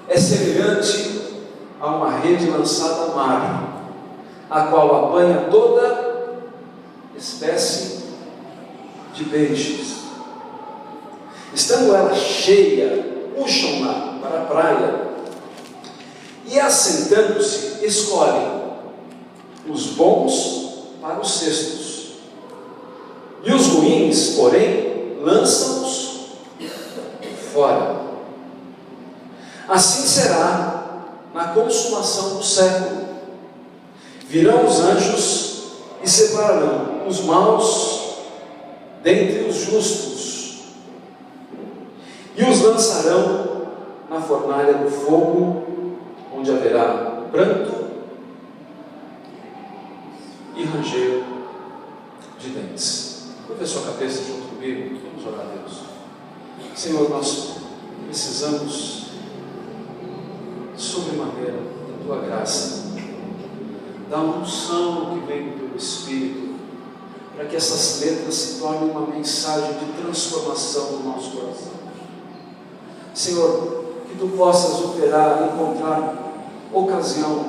é semelhante a uma rede lançada ao mar, a qual apanha toda espécie de peixes. Estando ela cheia, puxam-na para a praia, e assentando-se, escolhem os bons para os cestos, e os ruins, porém, lançam-os fora. Assim será na consumação do século. Virão os anjos e separarão os maus dentre os justos, e os lançarão na fornalha do fogo, onde haverá pranto e ranger de dentes. Curva a sua cabeça junto comigo, vamos orar a Deus. Senhor, nós precisamos sobremaneira da Tua graça, da unção que vem do Teu Espírito, para que essas letras se tornem uma mensagem de transformação do nosso coração. Senhor, que Tu possas operar, encontrar ocasião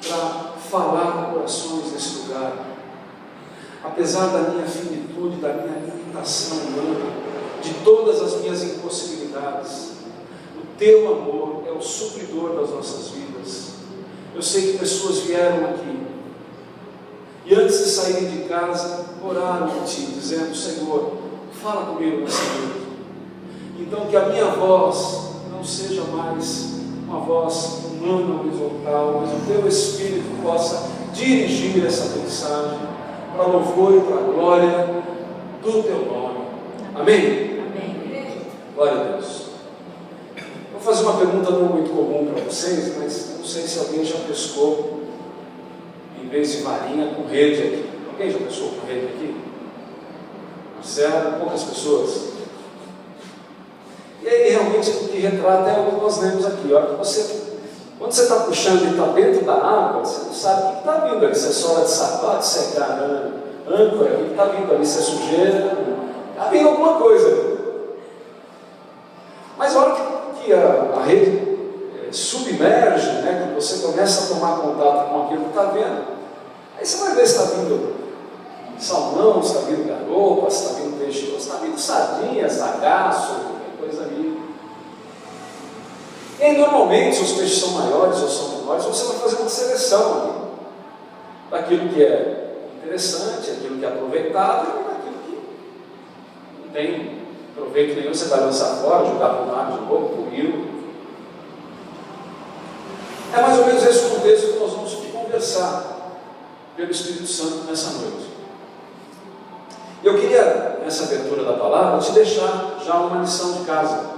para falar corações nesse lugar. Apesar da minha finitude, da minha limitação humana, de todas as minhas impossibilidades, o Teu amor é o supridor das nossas vidas. Eu sei que pessoas vieram aqui e antes de saírem de casa, oraram a Ti, dizendo: Senhor, fala comigo nessa noite. Então que a minha voz não seja mais uma voz humana, horizontal, mas o Teu Espírito possa dirigir essa mensagem para louvor e para a glória do Teu nome. Amém? Amém. Glória a Deus. Vou fazer uma pergunta não muito comum para vocês, mas não sei se alguém já pescou em vez de varinha com rede aqui. Alguém já pescou com rede aqui? Marcelo, poucas pessoas. E aí realmente o que retrata é o que nós lemos aqui. Olha, quando você está puxando e está dentro da água, você não sabe o que está vindo ali. Se é sola de sapato, se é âncora, o que está vindo ali, se é sujeira, está vindo alguma coisa. Mas a hora que a rede submerge, né, que você começa a tomar contato com aquilo que está vendo, aí você vai ver se está vindo salmão, se está vindo garopa, se está vindo peixe, se está vindo sardinha, zagaço, coisa ali. E aí, normalmente, se os peixes são maiores ou são menores, você vai fazer uma seleção ali daquilo que é interessante, aquilo que é aproveitável e daquilo que não tem proveito nenhum, você vai lançar fora, jogar para o mar de novo, para o rio. É mais ou menos esse o contexto que nós vamos conversar pelo Espírito Santo nessa noite. Eu queria, nessa abertura da palavra, te deixar já uma lição de casa.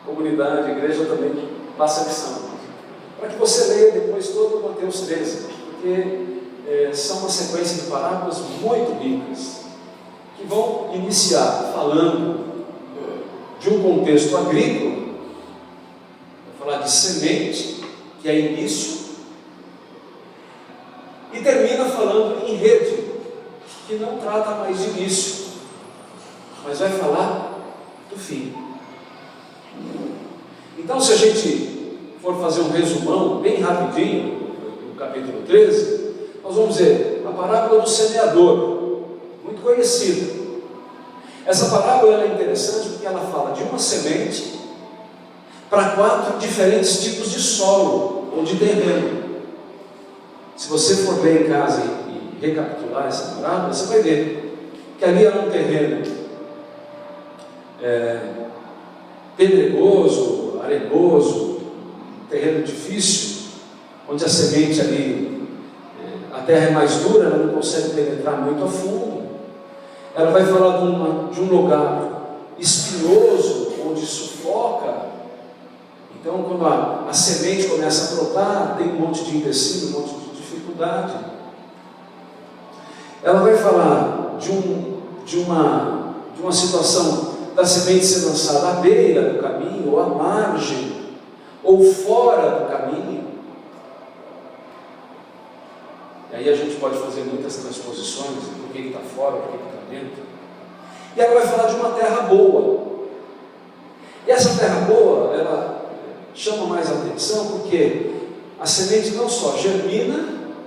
Comunidade, igreja também passa a lição. Para que você leia depois todo o Mateus 13, porque são uma sequência de parábolas muito ricas, que vão iniciar falando de um contexto agrícola, vou falar de semente, que é início, e termina falando em rede, que não trata mais de início, mas vai falar do fim. Então, se a gente for fazer um resumão bem rapidinho do capítulo 13, nós vamos ver a parábola do semeador, muito conhecida. Essa parábola ela é interessante porque ela fala de uma semente para 4 diferentes tipos de solo ou de terreno. Se você for ver em casa e recapitular essa parábola, você vai ver que ali era um terreno pedregoso, arenoso, terreno difícil, onde a semente ali, a terra é mais dura, ela não consegue penetrar muito a fundo. Ela vai falar de um lugar espinhoso, onde sufoca. Então, quando a semente começa a brotar, tem um monte de empecilho, um monte de dificuldade. Ela vai falar de uma situação da semente ser lançada à beira do caminho, ou à margem, ou fora do caminho. E aí a gente pode fazer muitas transposições, por que está fora, por que está dentro. E ela vai falar de uma terra boa. E essa terra boa, ela chama mais atenção porque a semente não só germina,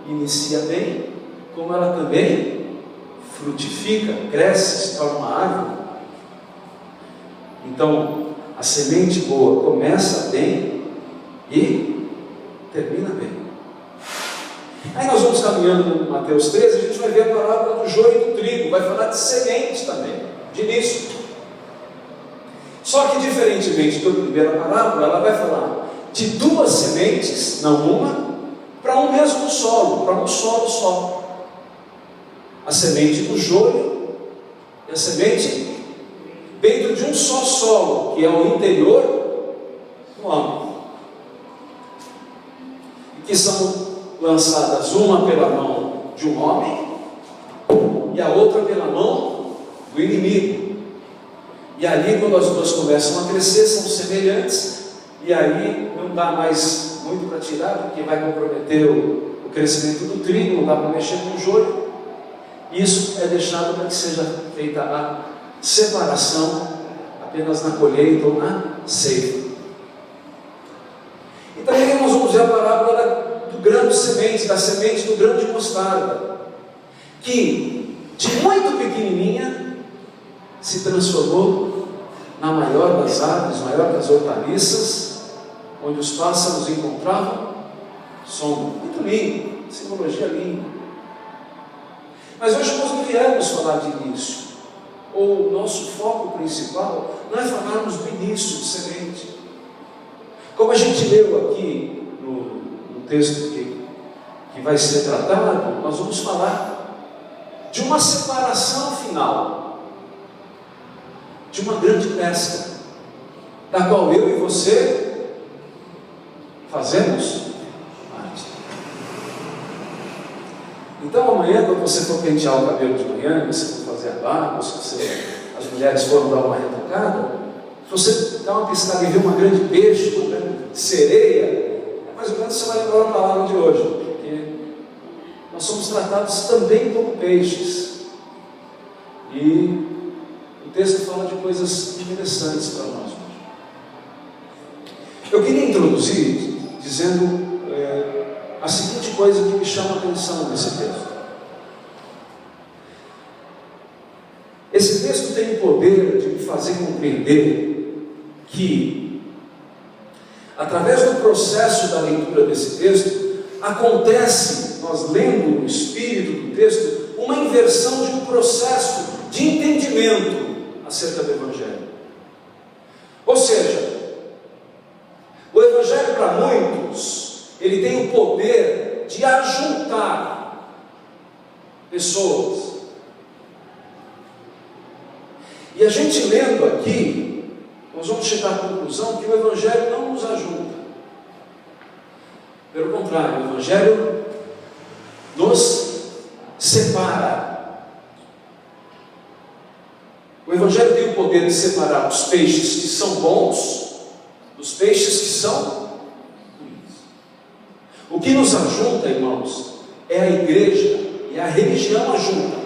inicia bem, como ela também frutifica, cresce, se torna uma árvore. Então, a semente boa começa bem e termina bem. Aí nós vamos caminhando no Mateus 13, a gente vai ver a parábola do joio e do trigo, vai falar de sementes também, de início. Só que, diferentemente da primeira parábola, ela vai falar de duas sementes, não uma, para um mesmo solo, para um solo só. A semente do joio e a semente dentro de um só solo, que é o interior do homem. E que são lançadas uma pela mão de um homem e a outra pela mão do inimigo. E ali, quando as duas começam a crescer, são semelhantes, e aí não dá mais muito para tirar, porque vai comprometer o crescimento do trigo, não dá para mexer com o joio. Isso é deixado para que seja feita a separação apenas na colheita ou na ceifa. E também nós vamos ver a parábola do grão de semente, da semente do grão de mostarda, que de muito pequenininha se transformou na maior das árvores, maior das hortaliças, onde os pássaros encontravam sombra. Muito lindo, simbologia linda. Mas hoje nós não viemos falar de início, ou o nosso foco principal não é falarmos do início de semente. Como a gente leu aqui no texto que vai ser tratado, nós vamos falar de uma separação final, de uma grande pesca, da qual eu e você fazemos parte. Então amanhã, quando você for pentear o cabelo de manhã, você for fazer a barba, ou se as mulheres foram dar uma retocada, se você dá uma piscada e ver uma grande peixe, uma grande sereia, mais ou menos você vai lembrar a palavra de hoje, porque nós somos tratados também como peixes. E o texto fala de coisas interessantes para nós hoje. Eu queria introduzir dizendo a seguinte coisa que me chama a atenção nesse texto. Esse texto tem o poder de me fazer compreender que, através do processo da leitura desse texto, acontece, nós lendo o espírito do texto, uma inversão de um processo de entendimento acerca do Evangelho. Ou seja, o Evangelho para muitos, ele tem o poder de ajuntar pessoas. E a gente lendo aqui, nós vamos chegar à conclusão que o Evangelho não nos ajuda. Pelo contrário, o Evangelho nos separa. O Evangelho tem o poder de separar os peixes que são bons dos peixes que são ruins. O que nos ajunta, irmãos, é a igreja e a religião ajunta.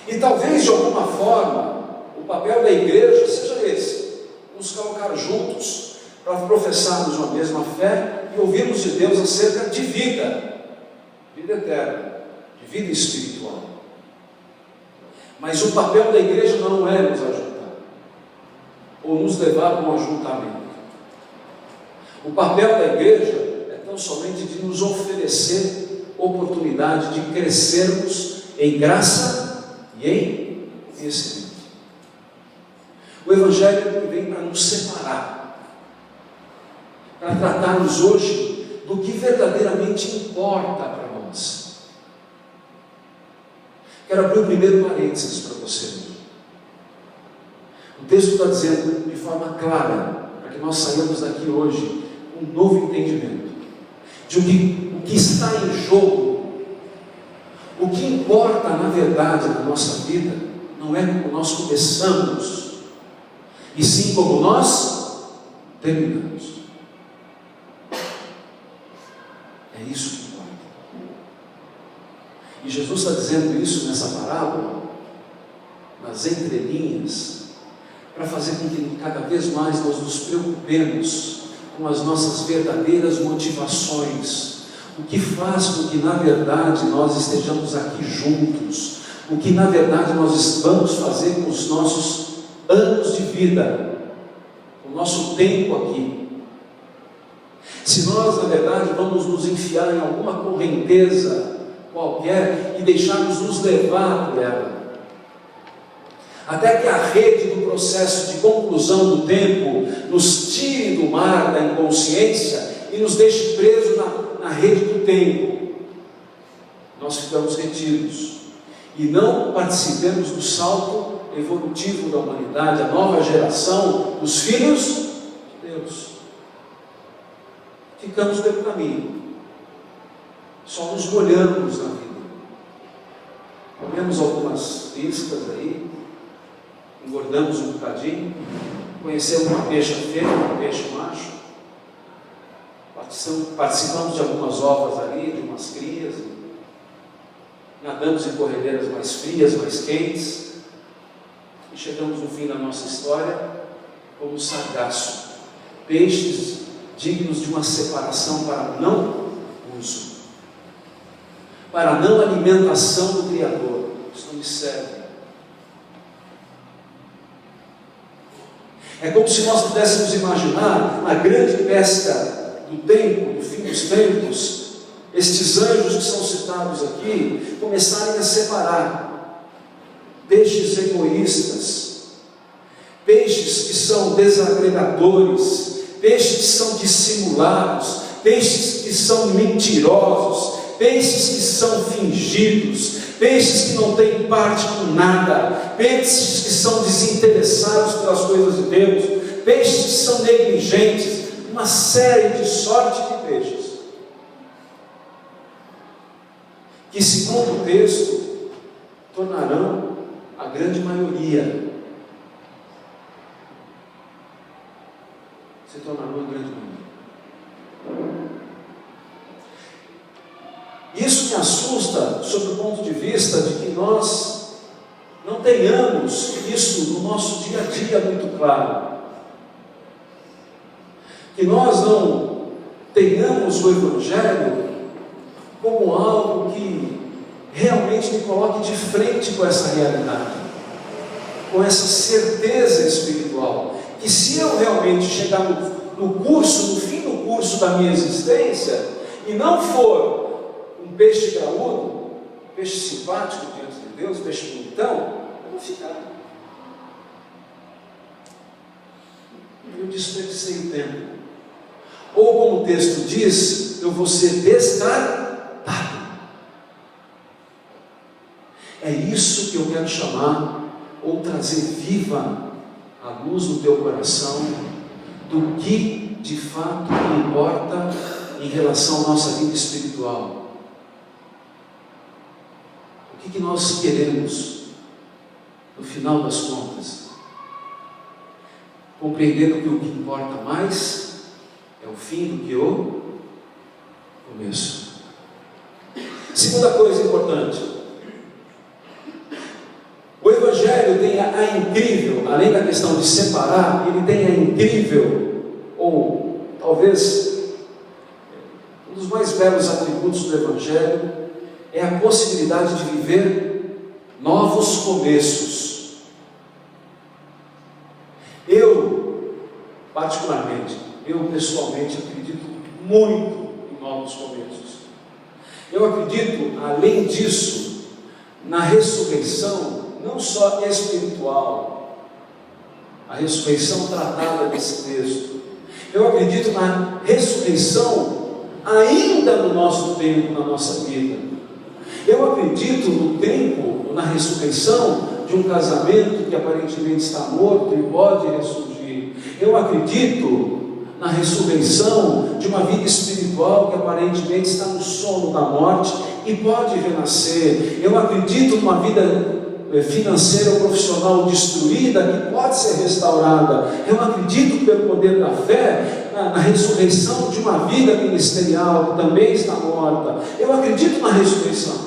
E talvez de alguma forma o papel da igreja seja esse: nos colocar juntos para professarmos uma mesma fé e ouvirmos de Deus acerca de vida eterna, de vida espiritual. Mas o papel da igreja não é nos ajuntar, ou nos levar para um ajuntamento. O papel da igreja é tão somente de nos oferecer oportunidade de crescermos em graça e em conhecimento. O Evangelho vem para nos separar, para tratarmos hoje do que verdadeiramente importa para nós. Quero abrir o primeiro parênteses para você. O texto está dizendo de forma clara, para que nós saímos daqui hoje com um novo entendimento de o que está em jogo. O que importa na verdade na nossa vida não é como nós começamos, e sim como nós terminamos. É isso que importa. E Jesus está dizendo isso nessa parábola, nas entrelinhas, para fazer com que cada vez mais nós nos preocupemos com as nossas verdadeiras motivações, o que faz com que na verdade nós estejamos aqui juntos, o que na verdade nós vamos fazer com os nossos anos de vida, o nosso tempo aqui. Se nós na verdade vamos nos enfiar em alguma correnteza qualquer e deixarmos nos levar por ela, até que a rede do processo de conclusão do tempo nos tire do mar da inconsciência e nos deixe presos na rede do tempo, nós ficamos retidos e não participemos do salto evolutivo da humanidade, a nova geração dos filhos de Deus. Ficamos pelo caminho, só nos molhamos na vida, comemos algumas iscas aí, engordamos um bocadinho, conhecemos uma peixe fêmea, um peixe macho, participamos de algumas ovas ali, de umas crias, nadamos em corredeiras mais frias, mais quentes, e chegamos no fim da nossa história como sargaço, peixes dignos de uma separação para não uso, para não alimentação do Criador. Isso não me serve. É como se nós pudéssemos imaginar a grande pesca do tempo, do fim dos tempos, estes anjos que são citados aqui, começarem a separar peixes egoístas, peixes que são desagregadores, peixes que são dissimulados, peixes que são mentirosos, peixes que são fingidos, peixes que não têm parte com nada, peixes que são desinteressados pelas coisas de Deus, peixes que são negligentes, uma série de sorte de peixes, que segundo o texto, tornarão a grande maioria, se tornarão a grande maioria. Isso me assusta sob o ponto de vista de que nós não tenhamos isso no nosso dia a dia muito claro, que nós não tenhamos o Evangelho como algo que realmente me coloque de frente com essa realidade, com essa certeza espiritual, que se eu realmente chegar no fim do curso da minha existência, e não for um peixe graúdo, peixe simpático diante de Deus, peixe bonitão, eu vou ficar. Eu desperdicei o tempo. Ou como o texto diz, eu vou ser descartado. É isso que eu quero chamar, ou trazer viva a luz no teu coração, do que de fato importa em relação à nossa vida espiritual. O que nós queremos, no final das contas? Compreendendo que o que importa mais é o fim do que o começo. Segunda coisa importante, o Evangelho tem a incrível, além da questão de separar, ele tem a incrível, ou talvez um dos mais belos atributos do Evangelho, é a possibilidade de viver novos começos. Eu, particularmente, pessoalmente, acredito muito em novos começos. Eu acredito, além disso, na ressurreição, não só espiritual, a ressurreição tratada nesse texto. Eu acredito na ressurreição ainda no nosso tempo, na nossa vida. Eu acredito no tempo, na ressurreição de um casamento que aparentemente está morto e pode ressurgir. Eu acredito na ressurreição de uma vida espiritual que aparentemente está no sono da morte e pode renascer. Eu acredito numa vida financeira ou profissional destruída que pode ser restaurada. Eu acredito pelo poder da fé na ressurreição de uma vida ministerial que também está morta. Eu acredito na ressurreição.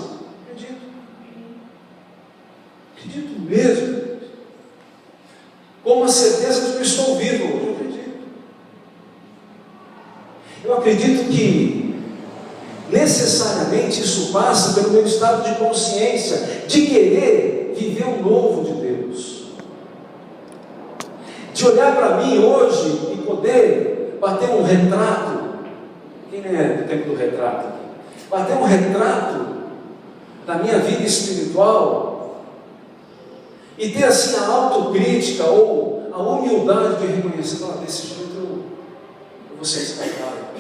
Acredito mesmo. com a certeza de que eu estou vivo hoje. Eu acredito. Eu acredito que necessariamente isso passa pelo meu estado de consciência, de querer viver o novo de Deus, de olhar para mim hoje e poder bater um retrato. Quem é do tempo do retrato aqui? Bater um retrato da minha vida espiritual e ter assim a autocrítica ou a humildade de reconhecer, desse jeito eu vou ser escapado.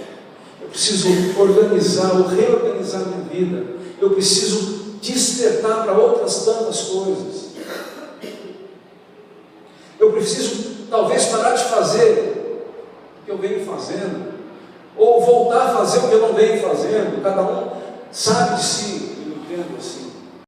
Eu preciso organizar ou reorganizar minha vida. Eu preciso despertar para outras tantas coisas. Eu preciso talvez parar de fazer o que eu venho fazendo, ou voltar a fazer o que eu não venho fazendo. Cada um sabe de si, eu entendo assim.